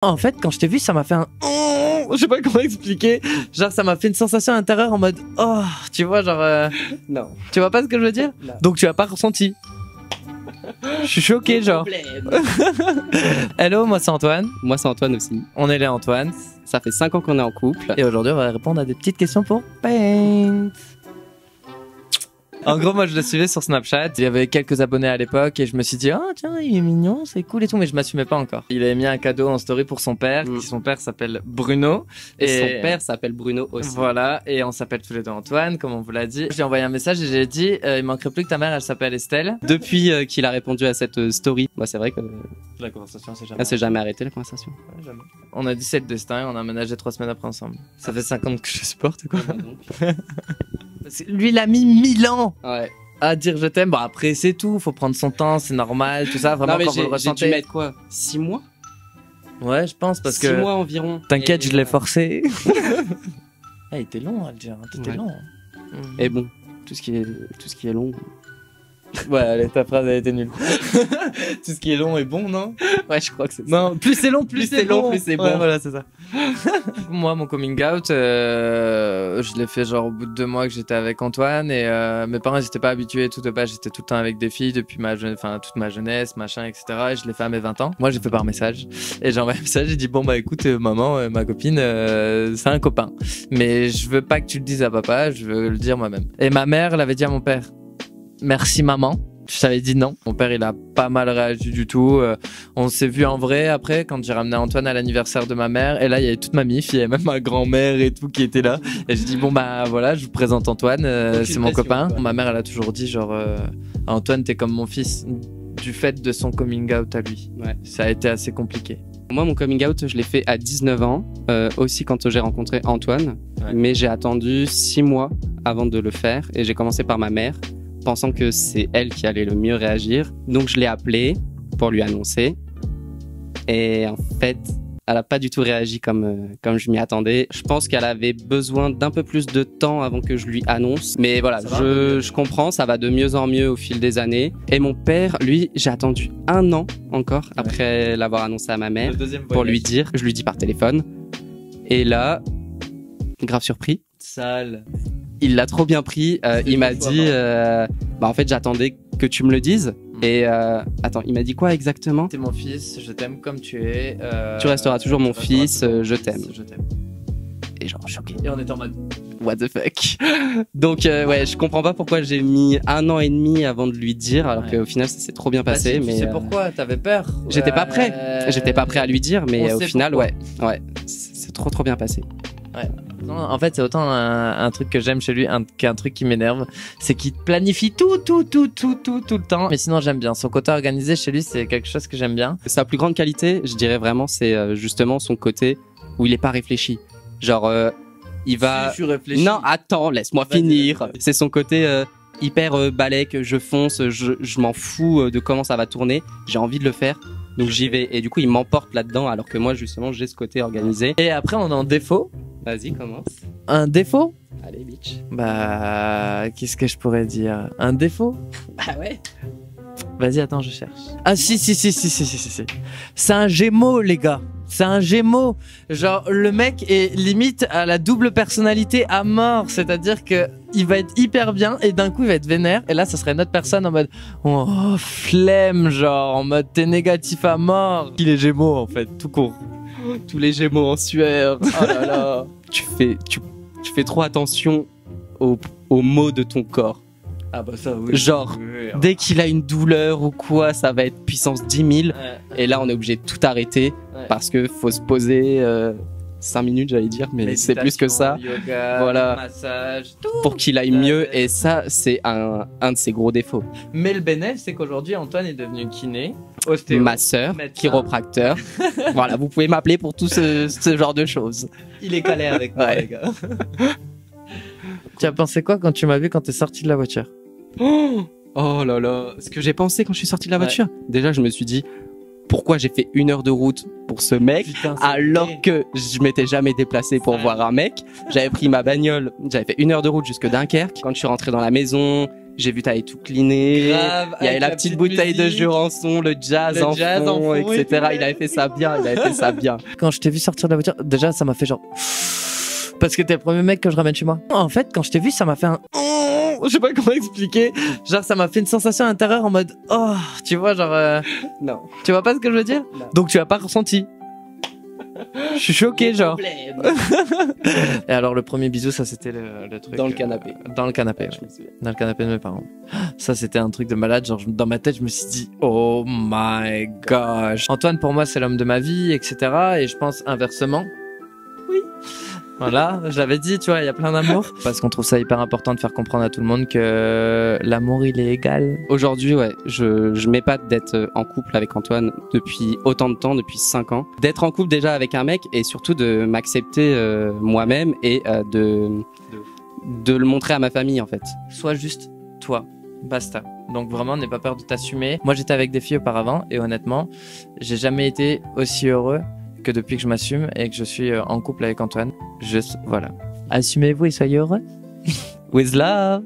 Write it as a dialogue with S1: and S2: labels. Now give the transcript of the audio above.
S1: En fait, quand je t'ai vu, ça m'a fait un... Je sais pas comment expliquer. Genre, ça m'a fait une sensation intérieure en mode... Oh, tu vois, genre...
S2: Non.
S1: Tu vois pas ce que je veux dire?
S2: Non.
S1: Donc tu as pas ressenti. Je suis choqué, genre. Hello, moi c'est Antoine.
S2: Moi, c'est Antoine aussi.
S1: On est les Antoine.
S2: Ça fait 5 ans qu'on est en couple.
S1: Et aujourd'hui, on va répondre à des petites questions pour Paint. En gros, moi je le suivais sur Snapchat. Il y avait quelques abonnés à l'époque et je me suis dit, oh tiens, il est mignon, c'est cool et tout, mais je m'assumais pas encore. Il avait mis un cadeau en story pour son père. Son père s'appelle Bruno.
S2: Et son père s'appelle Bruno aussi.
S1: Voilà, et on s'appelle tous les deux Antoine, comme on vous l'a dit. J'ai envoyé un message et j'ai dit, il manquerait plus que ta mère, elle s'appelle Estelle.
S2: Depuis qu'il a répondu à cette story, bah, c'est vrai que
S1: La conversation
S2: elle s'est jamais arrêtée, la conversation.
S1: Ouais, jamais. On a dit c'est le destin et on a emménagé 3 semaines après ensemble. Ça fait 5 ans que je supporte, quoi. Parce que lui, il a mis 1000 ans
S2: Ouais.
S1: à dire je t'aime. Bon, après, c'est tout. Faut prendre son temps, c'est normal, tout ça. Vraiment,
S2: Non, mais
S1: quand vous le
S2: j'ai
S1: ressentez.
S2: dû mettre quoi 6 mois
S1: Ouais, je pense, parce
S2: 6
S1: que.
S2: mois environ.
S1: T'inquiète,
S2: Et,
S1: je l'ai forcé. Ah, il était long à le dire. T'étais
S2: Ouais.
S1: long.
S2: Et bon, tout ce qui est long.
S1: Ouais, allez, ta phrase a été nulle. Tout ce qui est long est bon, non?
S2: Ouais, je crois que c'est ça.
S1: Non, plus c'est long, plus c'est
S2: long,
S1: bon.
S2: plus c'est bon.
S1: Ouais, voilà, c'est ça. Moi, mon coming out, je l'ai fait genre au bout de 2 mois que j'étais avec Antoine et mes parents ils étaient pas habitués tout de base. J'étais tout le temps avec des filles depuis toute ma jeunesse, machin, etc. Et je l'ai fait à mes 20 ans. Moi, j'ai fait par message et j'ai envoyé un message. J'ai dit bon bah écoute, maman, ma copine, c'est un copain, mais je veux pas que tu le dises à papa. Je veux le dire moi-même. Et ma mère l'avait dit à mon père. Merci maman. Je t'avais dit non. Mon père, il a pas mal réagi du tout. On s'est vu en vrai après quand j'ai ramené Antoine à l'anniversaire de ma mère. Et là, il y avait toute ma mif, il y avait même ma grand-mère et tout qui était là. Et je dis bon bah voilà, je vous présente Antoine, c'est mon copain.
S2: Quoi.
S1: Ma mère, elle a toujours dit genre Antoine, t'es comme mon fils. Du fait de son coming out à lui.
S2: Ouais.
S1: Ça a été assez compliqué.
S2: Moi, mon coming out, je l'ai fait à 19 ans, aussi quand j'ai rencontré Antoine.
S1: Ouais.
S2: Mais j'ai attendu 6 mois avant de le faire et j'ai commencé par ma mère, pensant que c'est elle qui allait le mieux réagir. Donc je l'ai appelée pour lui annoncer. Et en fait, elle a pas du tout réagi comme je m'y attendais. Je pense qu'elle avait besoin d'un peu plus de temps avant que je lui annonce. Mais voilà, je comprends, ça va de mieux en mieux au fil des années. Et mon père, lui, j'ai attendu 1 an encore après l'avoir annoncé à ma mère pour lui dire. Je lui dis par téléphone. Et là, grave surpris.
S1: Sale.
S2: Il l'a trop bien pris. Il m'a dit, en fait, j'attendais que tu me le dises. Et attends, il m'a dit quoi exactement?
S1: T'es mon fils, je t'aime comme tu es.
S2: Tu resteras toujours mon
S1: tu resteras
S2: fils,
S1: toujours mon
S2: je
S1: fils,
S2: t'aime.
S1: Je t'aime.
S2: Et genre choqué.
S1: Et on est en mode.
S2: What the fuck. Donc ouais, je comprends pas pourquoi j'ai mis 1 an et demi avant de lui dire, alors
S1: Ouais.
S2: qu'au final ça s'est trop bien passé.
S1: Bah, si,
S2: mais
S1: tu sais pourquoi? T'avais peur.
S2: j'étais pas prêt. J'étais pas prêt à lui dire, mais
S1: on
S2: au
S1: sait
S2: final,
S1: pourquoi.
S2: ouais, c'est trop bien passé.
S1: Non, en fait, c'est autant un truc que j'aime chez lui qu'un truc qui m'énerve. C'est qu'il planifie tout le temps. Mais sinon, j'aime bien. Son côté organisé chez lui, c'est quelque chose que j'aime bien.
S2: Sa plus grande qualité, je dirais vraiment, c'est justement son côté où il est pas réfléchi. Genre, il va.
S1: Si, je suis réfléchi.
S2: Non, attends, laisse-moi
S1: Vas-y,
S2: finir.
S1: vas-y.
S2: C'est son côté hyper balèque, je fonce, je m'en fous de comment ça va tourner. J'ai envie de le faire, donc j'y vais. Et du coup, il m'emporte là-dedans, alors que moi, justement, j'ai ce côté organisé.
S1: Et après, on a un défaut.
S2: Vas-y, commence.
S1: Un défaut?
S2: Allez, bitch.
S1: Bah, qu'est-ce que je pourrais dire? Un défaut?
S2: Ah ouais.
S1: Vas-y, attends, je cherche. Ah, si. C'est un Gémeaux, les gars. C'est un Gémeaux. Genre, le mec est limite à la double personnalité à mort. C'est-à-dire que il va être hyper bien et d'un coup, il va être vénère. Et là, ça serait une autre personne en mode, oh, flemme, genre, en mode, t'es négatif à mort. Il est Gémeaux, en fait, tout court.
S2: Tous les Gémeaux en sueur. Oh là là. tu fais trop attention aux mots de ton corps.
S1: Ah bah ça, oui.
S2: Genre, dès qu'il a une douleur ou quoi, ça va être puissance 10 000. Et là, on est obligé de tout arrêter parce que faut se poser 5 minutes, j'allais dire, mais c'est plus que ça.
S1: Yoga,
S2: Voilà.
S1: massage, tout.
S2: Pour qu'il aille mieux. Et ça, c'est un de ses gros défauts.
S1: Mais le bénéfice, c'est qu'aujourd'hui, Antoine est devenu kiné, ostéo,
S2: Masseur,
S1: médecin.
S2: chiropracteur. Voilà, vous pouvez m'appeler pour tout ce genre de choses.
S1: Il est calé avec moi,
S2: Ouais.
S1: les gars. Tu as pensé quoi quand tu m'as vu quand t'es sorti de la voiture?
S2: Oh là là, ce que j'ai pensé quand je suis sorti de la voiture. Déjà, je me suis dit, pourquoi j'ai fait 1 heure de route pour ce mec,
S1: Putain, c'est
S2: alors
S1: vrai.
S2: que je m'étais jamais déplacé pour
S1: Ouais.
S2: voir un mec. J'avais pris ma bagnole, j'avais fait 1 heure de route jusque Dunkerque. Quand je suis rentré dans la maison, J'ai vu t'avais tout cleané.
S1: Grave,
S2: Il y avait
S1: avec
S2: la petite bouteille de
S1: musique.
S2: jus en son, le jazz,
S1: Le
S2: en,
S1: jazz en
S2: fond,
S1: fond,
S2: etc.
S1: et
S2: Il avait fait ça bien, il avait fait ça bien.
S1: Quand je t'ai vu sortir de la voiture, déjà ça m'a fait genre parce que t'es le premier mec que je ramène chez moi. En fait, quand je t'ai vu, ça m'a fait un je sais pas comment expliquer. Genre ça m'a fait une sensation intérieure en mode oh, tu vois genre
S2: Non.
S1: tu vois pas ce que je veux dire?
S2: Non.
S1: Donc tu as pas ressenti. Je suis choqué genre. Et alors le premier bisou, ça c'était le truc
S2: Dans le canapé.
S1: dans le canapé. Ouais.
S2: Je me souviens.
S1: Dans le canapé de mes parents. Ça, c'était un truc de malade. Genre, dans ma tête, je me suis dit, oh my gosh. Antoine, pour moi, c'est l'homme de ma vie, etc. Et je pense inversement.
S2: Oui.
S1: Voilà, je l'avais dit, tu vois, il y a plein d'amour. Parce qu'on trouve ça hyper important de faire comprendre à tout le monde que l'amour, il est égal.
S2: Aujourd'hui, ouais, je m'épate d'être en couple avec Antoine depuis autant de temps, depuis 5 ans. D'être en couple déjà avec un mec et surtout de m'accepter moi-même et de le montrer à ma famille en fait.
S1: Sois juste toi. Basta. Donc vraiment, n'aie pas peur de t'assumer. Moi, j'étais avec des filles auparavant et honnêtement, j'ai jamais été aussi heureux que depuis que je m'assume et que je suis en couple avec Antoine. Juste, voilà. Assumez-vous et soyez heureux. With love.